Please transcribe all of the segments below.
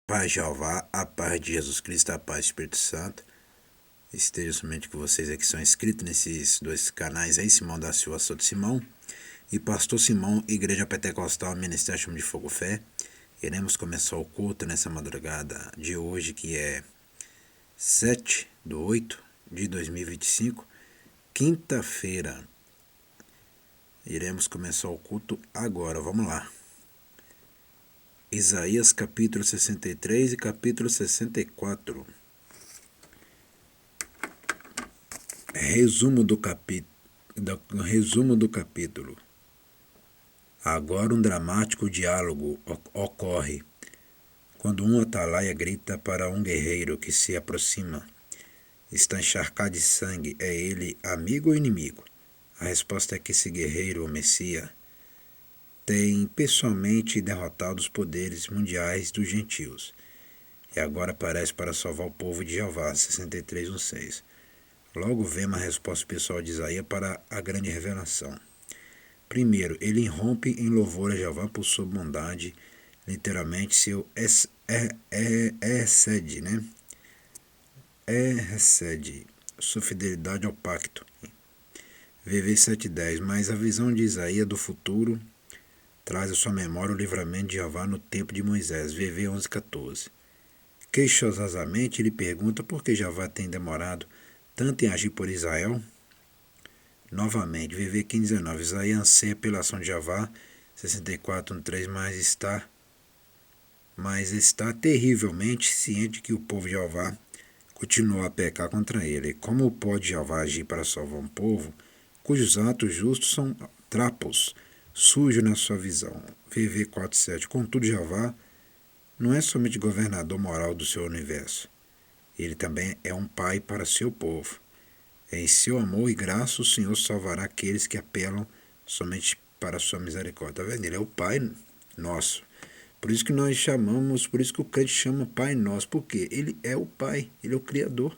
Paz Jeová, a paz de Jesus Cristo, a paz do Espírito Santo, esteja somente com vocês aqui que são inscritos nesses dois canais aí, Simão da Silva, sou de Simão, e Pastor Simão, Igreja Pentecostal, Ministério Chama de Fogo Fé. Iremos começar o culto nessa madrugada de hoje, que é 7/8/2025, quinta-feira. Iremos começar o culto agora, vamos lá. Isaías capítulo 63 e capítulo 64. Resumo do capítulo. Agora um dramático diálogo ocorre quando um atalaia grita para um guerreiro que se aproxima. Está encharcado de sangue. É ele amigo ou inimigo? A resposta é que esse guerreiro, o Messias, tem pessoalmente derrotado os poderes mundiais dos gentios e agora aparece para salvar o povo de Jeová. 63:1-6. Logo vemos a resposta pessoal de Isaías para a grande revelação. Primeiro, ele irrompe em louvor a Jeová por sua bondade, literalmente seu excede, né? Excede sua fidelidade ao pacto. VV 7:10. Mas a visão de Isaías do futuro traz à sua memória o livramento de Jeová no tempo de Moisés. VV 11:14. Queixosamente ele pergunta por que Jeová tem demorado tanto em agir por Israel. Novamente, VV 15:19. Isaías anseia pela ação de Jeová. 64:3. Mas está terrivelmente ciente que o povo de Jeová continua a pecar contra ele. Como pode Jeová agir para salvar um povo cujos atos justos são trapos sujos na sua visão? VV 4:7. Contudo, Jeová não é somente governador moral do seu universo. Ele também é um pai para seu povo. Em seu amor e graça, o Senhor salvará aqueles que apelam somente para a sua misericórdia. Está vendo? Ele é o Pai nosso. Por isso que nós chamamos, por isso que o crente chama Pai nosso. Por quê? Ele é o Pai, ele é o Criador.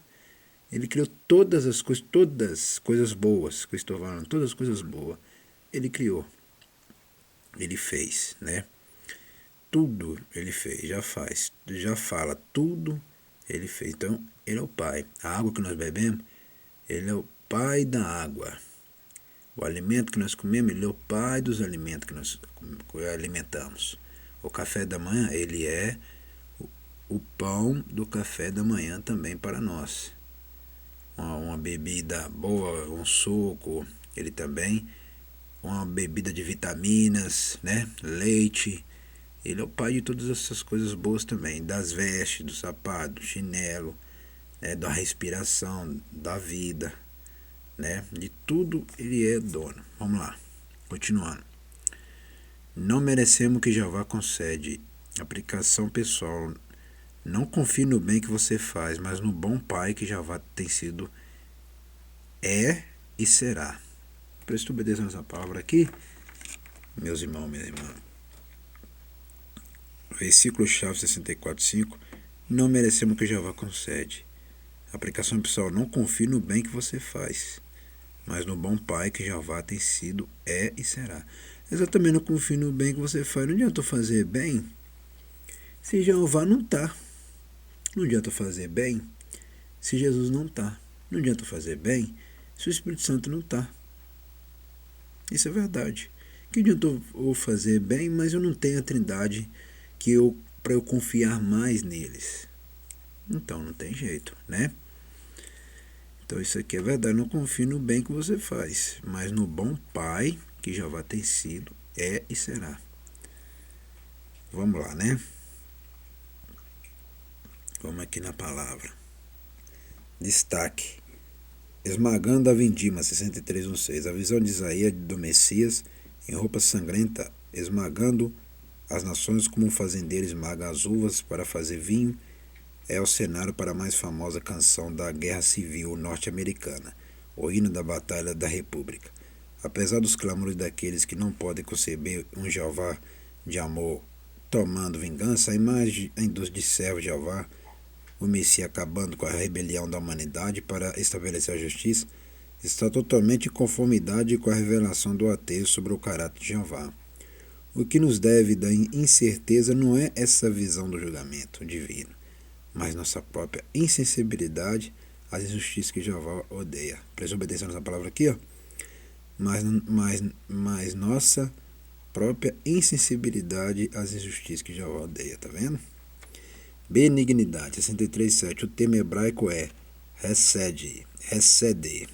Ele criou todas as coisas boas que eu estou falando, todas as coisas boas. Ele criou. Ele fez, né? Tudo ele fez, já fala, tudo ele fez. Então, ele é o Pai. A água que nós bebemos, ele é o Pai da água. O alimento que nós comemos, ele é o Pai dos alimentos que nós alimentamos. O café da manhã, ele é o pão do café da manhã também para nós. Uma bebida boa, um suco, ele também, uma bebida de vitaminas, né? Leite. Ele é o pai de todas essas coisas boas também, das vestes, do sapato, do chinelo, né? Da respiração, da vida, né? De tudo ele é dono. Vamos lá, continuando. Não merecemos o que Jeová concede. Aplicação pessoal. Não confie no bem que você faz, mas no bom pai que Jeová tem sido, é e será. Preste obediência nessa palavra aqui, meus irmãos, minhas irmãs. Versículo-chave 64:5. Não merecemos o que Jeová concede. Aplicação pessoal. Não confie no bem que você faz, mas no bom pai que Jeová tem sido, é e será. Exatamente, não confie no bem que você faz. Não adianta fazer bem se Jeová não está. Não adianta fazer bem se Jesus não está. Não adianta fazer bem se o Espírito Santo não está. Isso é verdade. Que adianta eu fazer bem, mas eu não tenho a Trindade para eu confiar mais neles. Então não tem jeito, né? Então isso aqui é verdade. Não confie no bem que você faz, mas no bom pai que Jeová tem sido, é e será. Vamos lá, né? Vamos aqui na palavra. Destaque. Esmagando a vindima, 63:1-6. A visão de Isaías do Messias em roupa sangrenta, esmagando as nações como um fazendeiro esmaga as uvas para fazer vinho, é o cenário para a mais famosa canção da Guerra Civil Norte-Americana, o hino da Batalha da República. Apesar dos clamores daqueles que não podem conceber um Jeová de amor tomando vingança, a imagem de servo de Jeová, o Messias acabando com a rebelião da humanidade para estabelecer a justiça, está totalmente em conformidade com a revelação do ateu sobre o caráter de Jeová. O que nos deve da incerteza não é essa visão do julgamento divino, mas nossa própria insensibilidade às injustiças que Jeová odeia. Presta obediência nessa palavra aqui, ó. Mas nossa própria insensibilidade às injustiças que Jeová odeia, tá vendo? Benignidade, 63:7. O termo hebraico é Hesed, Hesed,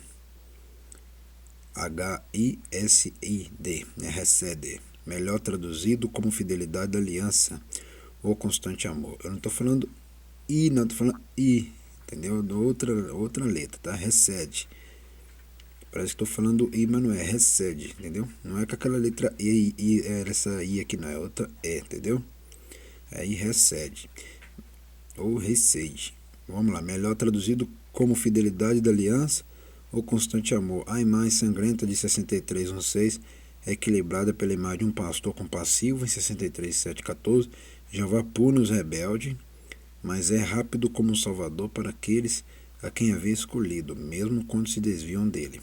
H-I-S-I-D, Hesed. Melhor traduzido como fidelidade da aliança ou constante amor. Eu não estou falando I, não, estou falando I, entendeu? Outra letra, tá? Hesed. Parece que estou falando I, mas não é Hesed, entendeu? Não é com aquela letra I, essa I aqui não, é outra E, entendeu? Aí Hesed, ou Hesed. Vamos lá, melhor traduzido como fidelidade da aliança ou constante amor. A imagem sangrenta de 63:1-6 é equilibrada pela imagem de um pastor compassivo em 63:7-14. Jeová pune os rebeldes, mas é rápido como um salvador para aqueles a quem havia escolhido, mesmo quando se desviam dele.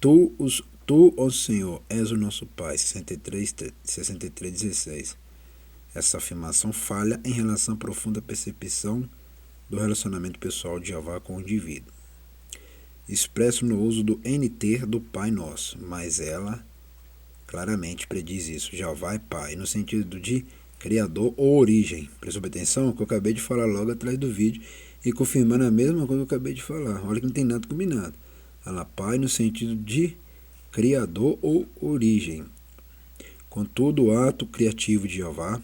Tu, ó Senhor, és o nosso Pai, 63:16. Essa afirmação falha em relação à profunda percepção do relacionamento pessoal de Jeová com o indivíduo, expresso no uso do NT do Pai Nosso, mas ela claramente prediz isso. Jeová é Pai, no sentido de Criador ou origem. Prestou atenção que eu acabei de falar logo atrás do vídeo e confirmando a mesma coisa que eu acabei de falar. Olha que não tem nada combinado. Ela Pai no sentido de Criador ou origem. Contudo, o ato criativo de Jeová,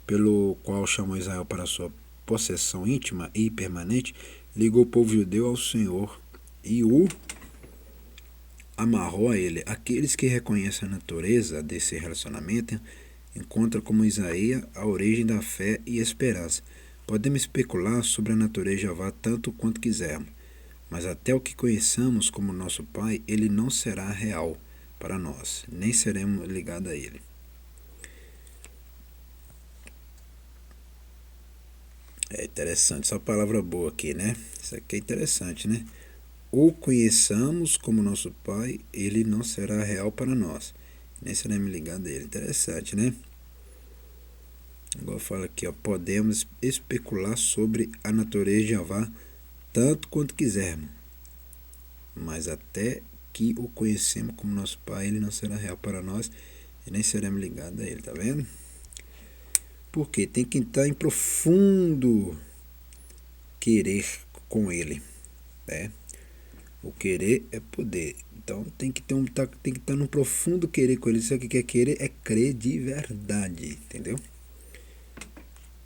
pelo qual chamou Israel para sua possessão íntima e permanente, ligou o povo judeu ao Senhor e o amarrou a ele. Aqueles que reconhecem a natureza desse relacionamento encontram como Isaías a origem da fé e esperança. Podemos especular sobre a natureza de Jeová tanto quanto quisermos, mas até o que conheçamos como nosso Pai, ele não será real para nós, nem seremos ligados a ele. É interessante, essa palavra boa aqui, né? Isso aqui é interessante, né? O conheçamos como nosso Pai, ele não será real para nós, nem seremos ligados a ele. Interessante, né? Agora fala aqui, ó, podemos especular sobre a natureza de Jeová tanto quanto quisermos, mas até que o conhecemos como nosso Pai, ele não será real para nós e nem seremos ligados a ele, tá vendo? Porque tem que estar em profundo querer com ele, né? O querer é poder. Então tem que estar num profundo querer com ele. Isso aqui que é querer é crer de verdade, entendeu?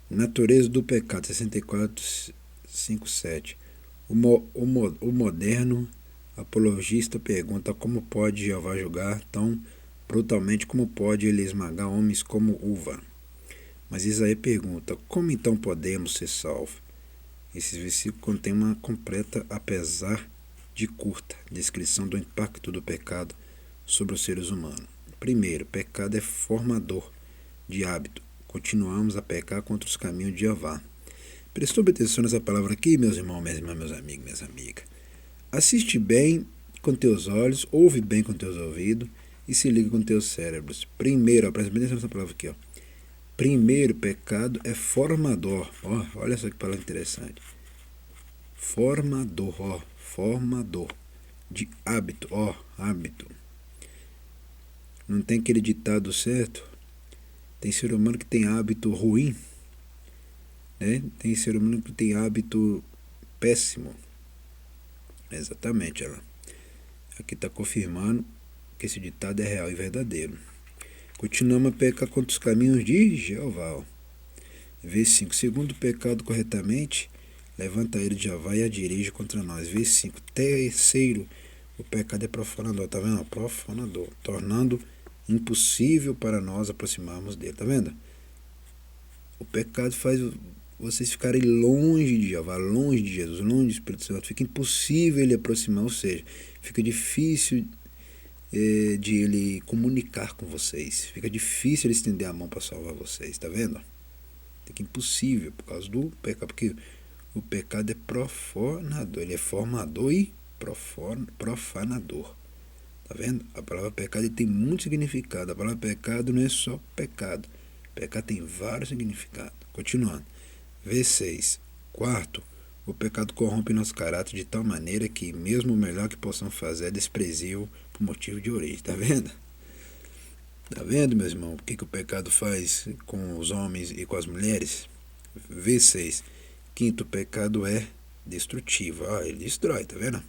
Natureza do pecado, 64:5-7. O moderno apologista pergunta como pode Jeová julgar tão brutalmente, como pode ele esmagar homens como uva. Mas Isaías pergunta, como então podemos ser salvos? Esse versículo contém uma completa, apesar de curta, descrição do impacto do pecado sobre os seres humanos. Primeiro, pecado é formador de hábito. Continuamos a pecar contra os caminhos de Jeová. Prestou atenção nessa palavra aqui, meus irmãos, minhas irmãs, meus amigos, minhas amigas. Assiste bem com teus olhos, ouve bem com teus ouvidos e se liga com teus cérebros. Primeiro, presta atenção nessa palavra aqui, ó. Primeiro, pecado é formador. Ó, olha só que palavra interessante. Formador, ó, formador de hábito, ó, hábito. Não tem aquele ditado certo? Tem ser humano que tem hábito ruim, né? Tem ser humano que tem hábito péssimo. Exatamente, ela. Aqui está confirmando que esse ditado é real e verdadeiro. Continuamos a pecar contra os caminhos de Jeová. V5. Segundo o pecado corretamente, levanta a ira de Jeová e a dirige contra nós. V5. Terceiro, o pecado é profanador. Tá vendo? Profanador. Tornando impossível para nós aproximarmos dele. Tá vendo? O pecado faz vocês ficarem longe de Jeová, longe de Jesus, longe do Espírito Santo. Fica impossível ele aproximar, ou seja, fica difícil de ele comunicar com vocês. Fica difícil ele estender a mão para salvar vocês, tá vendo? Fica impossível por causa do pecado, porque o pecado é profanador, ele é formador e profanador, Tá vendo? A palavra pecado tem muito significado. A palavra pecado não é só pecado. Pecado tem vários significados. Continuando. V6. Quarto, o pecado corrompe nosso caráter de tal maneira que mesmo o melhor que possamos fazer é desprezível por motivo de origem. Tá vendo? Tá vendo, meus irmãos, o que o pecado faz com os homens e com as mulheres? V6. Quinto, o pecado é destrutivo. Ele destrói, tá vendo?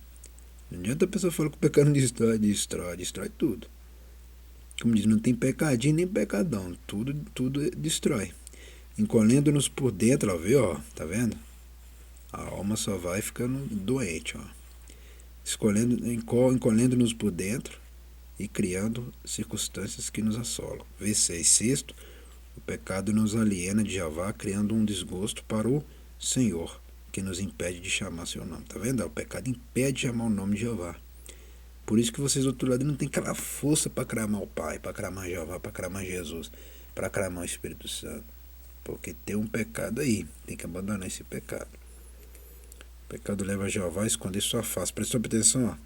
Não adianta a pessoa falar que o pecado não destrói tudo. Como diz, não tem pecadinho nem pecadão, tudo destrói. Encolhendo-nos por dentro, tá vendo? A alma só vai ficando doente, encolhendo-nos por dentro e criando circunstâncias que nos assolam. V6. Sexto, o pecado nos aliena de Jeová, criando um desgosto para o Senhor, que nos impede de chamar seu nome. Tá vendo? O pecado impede de chamar o nome de Jeová. Por isso que vocês do outro lado não tem aquela força para clamar o Pai, para clamar Jeová, para clamar Jesus, para clamar o Espírito Santo. Porque tem um pecado aí, tem que abandonar esse pecado. O pecado leva a Jeová a esconder sua face. Prestou atenção, ó.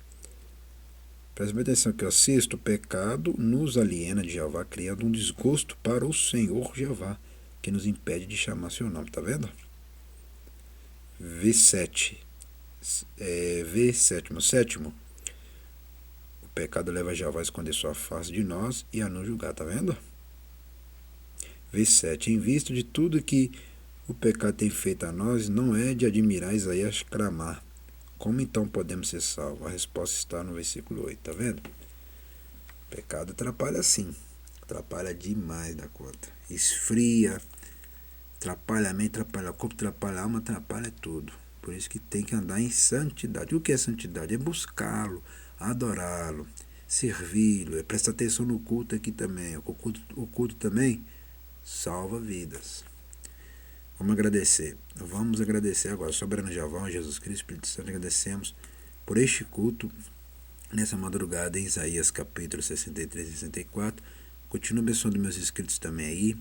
Presta atenção aqui, ó. Sexto, o pecado nos aliena de Jeová, criando um desgosto para o Senhor Jeová, que nos impede de chamar seu nome. Tá vendo? V7. Sétimo, o pecado leva a Jeová a esconder sua face de nós e a nos julgar. Tá vendo? V7. Em vista de tudo que o pecado tem feito a nós, não é de admirar Isaías clamar: como então podemos ser salvos? A resposta está no versículo 8, tá vendo? O pecado atrapalha sim, atrapalha demais da conta. Esfria, atrapalha a mente, atrapalha o corpo, atrapalha a alma, atrapalha tudo. Por isso que tem que andar em santidade. O que é santidade? É buscá-lo, adorá-lo, servi-lo, é prestar atenção no culto aqui também. O culto também salva vidas. Vamos agradecer agora, soberano Jeová, Jesus Cristo, Espírito Santo, agradecemos por este culto, nessa madrugada, em Isaías capítulo 63 e 64. Continua abençoando meus inscritos também aí,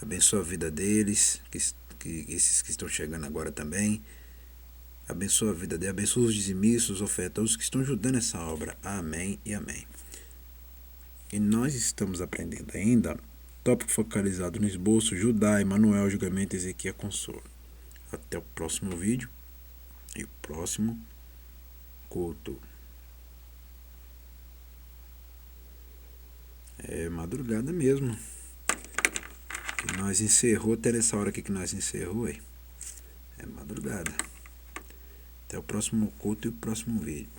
abençoa a vida deles, esses que estão chegando agora também, abençoa a vida deles, abençoa os dizimistas, os ofertadores que estão ajudando essa obra, amém e amém. E nós estamos aprendendo ainda tópico focalizado no esboço, Judá, Emanuel, julgamento, Ezequiel, consolo. Até o próximo vídeo e o próximo culto. É madrugada mesmo. Que nós encerrou até nessa hora aqui que nós encerrou aí. É madrugada. Até o próximo culto e o próximo vídeo.